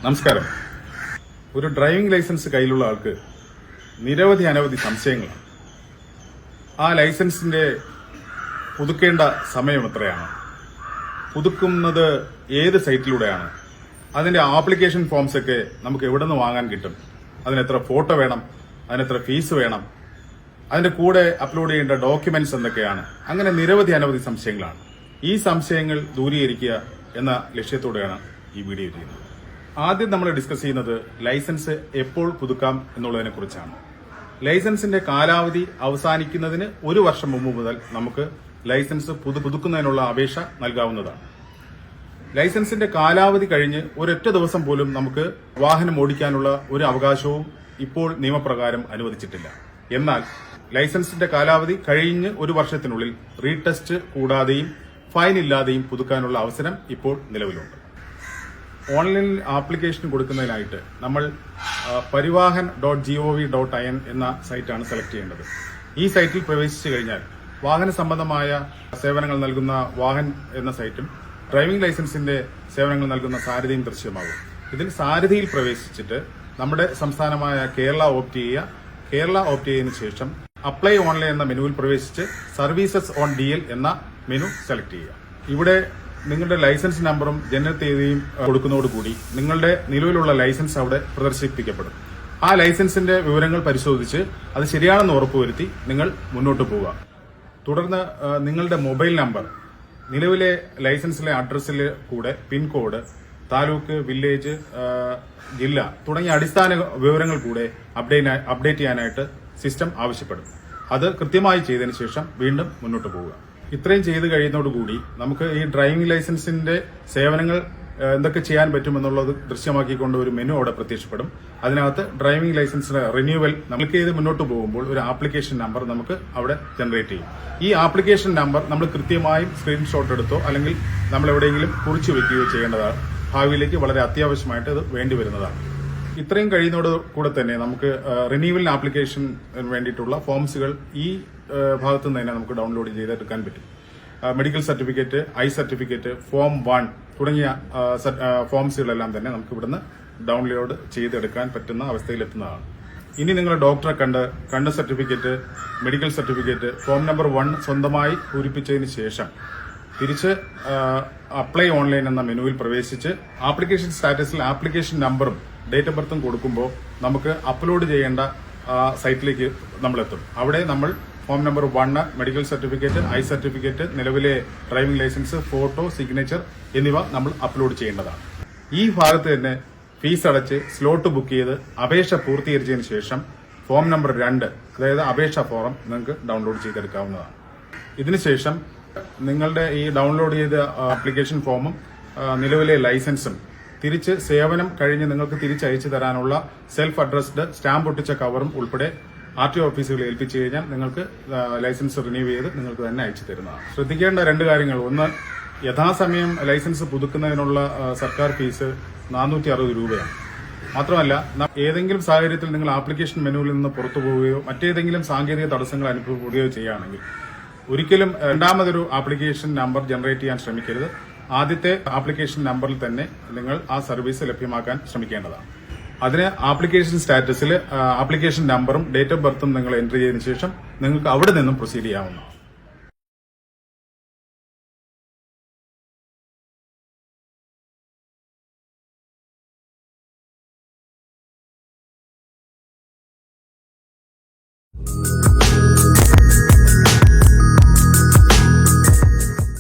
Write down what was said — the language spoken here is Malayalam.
നമസ്കാരം. ഒരു ഡ്രൈവിംഗ് ലൈസൻസ് കയ്യിലുള്ള ആൾക്ക് അനവധി സംശയങ്ങളാണ്. ആ ലൈസൻസിന്റെ പുതുക്കേണ്ട സമയം എത്രയാണ്, പുതുക്കുന്നത് ഏത് സൈറ്റിലൂടെയാണ്, അതിന്റെ ആപ്ലിക്കേഷൻ ഫോംസ് ഒക്കെ നമുക്ക് എവിടെ നിന്ന് വാങ്ങാൻ കിട്ടും, അതിനെത്ര ഫോട്ടോ വേണം, അതിനെത്ര ഫീസ് വേണം, അതിന്റെ കൂടെ അപ്ലോഡ് ചെയ്യേണ്ട ഡോക്യുമെന്റ്സ് എന്തൊക്കെയാണ്, അങ്ങനെ അനവധി സംശയങ്ങളാണ്. ഈ സംശയങ്ങൾ ദൂരീകരിക്കുക എന്ന ലക്ഷ്യത്തോടെയാണ് ഈ വീഡിയോ ചെയ്യുന്നത്. ആദ്യം നമ്മൾ ഡിസ്കസ് ചെയ്യുന്നത് ലൈസൻസ് എപ്പോൾ പുതുക്കാം എന്നുള്ളതിനെ കുറിച്ചാണ്. ലൈസൻസിന്റെ കാലാവധി അവസാനിക്കുന്നതിന് 1 വർഷം മുമ്പ് മുതൽ നമുക്ക് ലൈസൻസ് പുതുക്കുന്നതിനുള്ള അപേക്ഷ നൽകാവുന്നതാണ്. ലൈസൻസിന്റെ കാലാവധി കഴിഞ്ഞ് ഒരൊറ്റ ദിവസം പോലും നമുക്ക് വാഹനം ഓടിക്കാനുള്ള ഒരു അവകാശവും ഇപ്പോൾ നിയമപ്രകാരം അനുവദിച്ചിട്ടില്ല. എന്നാൽ ലൈസൻസിന്റെ കാലാവധി കഴിഞ്ഞ് 1 വർഷത്തിനുള്ളിൽ റീടെസ്റ്റ് കൂടാതെയും ഫൈൻ ഇല്ലാതെയും പുതുക്കാനുള്ള അവസരം ഇപ്പോൾ നിലവിലുണ്ട്. ഓൺലൈനിൽ ആപ്ലിക്കേഷൻ കൊടുക്കുന്നതിനായിട്ട് നമ്മൾ പരിവാഹൻ.gov.in എന്ന സൈറ്റാണ് സെലക്ട് ചെയ്യേണ്ടത്. ഈ സൈറ്റിൽ പ്രവേശിച്ചു കഴിഞ്ഞാൽ വാഹന സംബന്ധമായ സേവനങ്ങൾ നൽകുന്ന വാഹൻ എന്ന സൈറ്റും ഡ്രൈവിംഗ് ലൈസൻസിന്റെ സേവനങ്ങൾ നൽകുന്ന സാരഥിയും ദൃശ്യമാകും. ഇതിൽ സാരഥിയിൽ പ്രവേശിച്ചിട്ട് നമ്മുടെ സംസ്ഥാനമായ കേരള ഓപ്റ്റ് ചെയ്യുക. കേരള ഓപ്റ്റ് ചെയ്തതിനു ശേഷം അപ്ലൈ ഓൺലൈൻ എന്ന മെനുവിൽ പ്രവേശിച്ച് സർവീസസ് ഓൺ DL എന്ന മെനു സെലക്ട് ചെയ്യുക. ഇവിടെ നിങ്ങളുടെ ലൈസൻസ് നമ്പറും ജനന തീയതിയും കൊടുക്കുന്നതോടുകൂടി നിങ്ങളുടെ നിലവിലുള്ള ലൈസൻസ് അവിടെ പ്രദർശിപ്പിക്കപ്പെടും. ആ ലൈസൻസിന്റെ വിവരങ്ങൾ പരിശോധിച്ച് അത് ശരിയാണെന്ന് ഉറപ്പുവരുത്തി നിങ്ങൾ മുന്നോട്ട് പോവുക. തുടർന്ന് നിങ്ങളുടെ മൊബൈൽ നമ്പർ, നിലവിലെ ലൈസൻസിലെ അഡ്രസ്സിൽ കൂടെ പിൻകോഡ്, താലൂക്ക്, വില്ലേജ്, ജില്ല തുടങ്ങിയ അടിസ്ഥാന വിവരങ്ങൾ കൂടെ അപ്ഡേറ്റ് ചെയ്യാനായിട്ട് സിസ്റ്റം ആവശ്യപ്പെടും. അത് കൃത്യമായി ചെയ്തതിനു ശേഷം വീണ്ടും മുന്നോട്ട് പോവുക. ഇത്രയും ചെയ്ത് കഴിയുന്നതോടുകൂടി നമുക്ക് ഈ ഡ്രൈവിംഗ് ലൈസൻസിന്റെ സേവനങ്ങൾ എന്തൊക്കെ ചെയ്യാൻ പറ്റുമെന്നുള്ളത് ദൃശ്യമാക്കിക്കൊണ്ട് ഒരു മെനു അവിടെ പ്രത്യക്ഷപ്പെടും. അതിനകത്ത് ഡ്രൈവിംഗ് ലൈസൻസിന്റെ റിന്യൂവൽ നമുക്ക് ചെയ്ത് മുന്നോട്ട് പോകുമ്പോൾ ഒരു ആപ്ലിക്കേഷൻ നമ്പർ നമുക്ക് അവിടെ ജനറേറ്റ് ചെയ്യും. ഈ ആപ്ലിക്കേഷൻ നമ്പർ നമ്മൾ കൃത്യമായും സ്ക്രീൻഷോട്ട് എടുത്തോ അല്ലെങ്കിൽ നമ്മൾ എവിടെയെങ്കിലും കുറിച്ചു വെക്കുകയോ ചെയ്യേണ്ടതാണ്. ഭാവിയിലേക്ക് വളരെ അത്യാവശ്യമായിട്ട് ഇത് വേണ്ടിവരുന്നതാണ്. ഇത്രയും കഴിയുന്നതോട് കൂടെ തന്നെ നമുക്ക് റിന്യൂവൽ ആപ്ലിക്കേഷൻ വേണ്ടിയിട്ടുള്ള ഫോംസുകൾ ഈ ഭാഗത്തു നിന്ന് തന്നെ നമുക്ക് ഡൗൺലോഡ് ചെയ്തെടുക്കാൻ പറ്റും. Medical certificate, I certificate, form 1 തുടങ്ങിയ ഫോംസുകളെല്ലാം തന്നെ നമുക്ക് ഇവിടുന്ന് ഡൗൺലോഡ് ചെയ്തെടുക്കാൻ പറ്റുന്ന അവസ്ഥയിലെത്തുന്നതാണ്. ഇനി നിങ്ങൾ ഡോക്ടറെ കണ്ണ് certificate, medical certificate, form number 1 സ്വന്തമായി പൂരിപ്പിച്ചതിന് ശേഷം തിരിച്ച് അപ്ലൈ ഓൺലൈൻ എന്ന മെനുവിൽ പ്രവേശിച്ച് ആപ്ലിക്കേഷൻ സ്റ്റാറ്റസിൽ ആപ്ലിക്കേഷൻ നമ്പറും ഡേറ്റ് ഓഫ് ബർത്തും കൊടുക്കുമ്പോൾ നമുക്ക് അപ്ലോഡ് ചെയ്യേണ്ട സൈറ്റിലേക്ക് നമ്മളെത്തും. അവിടെ നമ്മൾ form number 1, medical certificate, I certificate, നിലവിലെ ഡ്രൈവിംഗ് ലൈസൻസ്, ഫോട്ടോ, സിഗ്നേച്ചർ എന്നിവ നമ്മൾ അപ്ലോഡ് ചെയ്യേണ്ടതാണ്. ഈ ഭാഗത്ത് തന്നെ ഫീസ് അടച്ച് സ്ലോട്ട് ബുക്ക് ചെയ്ത് അപേക്ഷ പൂർത്തീകരിച്ചതിന് ശേഷം ഫോം നമ്പർ 2, അതായത് അപേക്ഷാ ഫോറം നിങ്ങൾക്ക് ഡൗൺലോഡ് ചെയ്തെടുക്കാവുന്നതാണ്. ഇതിനുശേഷം നിങ്ങളുടെ ഈ ഡൗൺലോഡ് ചെയ്ത ആപ്ലിക്കേഷൻ ഫോമും നിലവിലെ ലൈസൻസും തിരിച്ച് സേവനം കഴിഞ്ഞ് നിങ്ങൾക്ക് തിരിച്ചയച്ചു തരാനുള്ള സെൽഫ് അഡ്രസ്ഡ് സ്റ്റാമ്പ് ഒട്ടിച്ച കവറും ഉൾപ്പെടെ RTO ഓഫീസുകളിൽ ഏൽപ്പിച്ചു കഴിഞ്ഞാൽ നിങ്ങൾക്ക് ലൈസൻസ് റിന്യൂ ചെയ്ത് നിങ്ങൾക്ക് തന്നെ അയച്ചു തരുന്നതാണ്. ശ്രദ്ധിക്കേണ്ട 2 കാര്യങ്ങൾ: ഒന്ന്, യഥാസമയം ലൈസൻസ് പുതുക്കുന്നതിനുള്ള സർക്കാർ ഫീസ് 460 രൂപയാണ്. മാത്രമല്ല, ഏതെങ്കിലും സാഹചര്യത്തിൽ നിങ്ങൾ ആപ്ലിക്കേഷൻ മെനുവിൽ നിന്ന് പുറത്തു പോവുകയോ മറ്റേതെങ്കിലും സാങ്കേതിക തടസ്സങ്ങൾ അനുഭവപ്പെടുകയോ ചെയ്യുകയാണെങ്കിൽ ഒരിക്കലും രണ്ടാമതൊരു ആപ്ലിക്കേഷൻ നമ്പർ ജനറേറ്റ് ചെയ്യാൻ ശ്രമിക്കരുത്. ആദ്യത്തെ ആപ്ലിക്കേഷൻ നമ്പറിൽ തന്നെ നിങ്ങൾ ആ സർവീസ് ലഭ്യമാക്കാൻ ശ്രമിക്കേണ്ടതാണ്. അതിന് ആപ്ലിക്കേഷൻ സ്റ്റാറ്റസിൽ ആപ്ലിക്കേഷൻ നമ്പറും ഡേറ്റ് ഓഫ് ബർത്തും നിങ്ങൾ എൻട്രി ചെയ്തതിനു ശേഷം നിങ്ങൾക്ക് അവിടെ നിന്നും പ്രൊസീഡ് ചെയ്യാവുന്നതാണ്.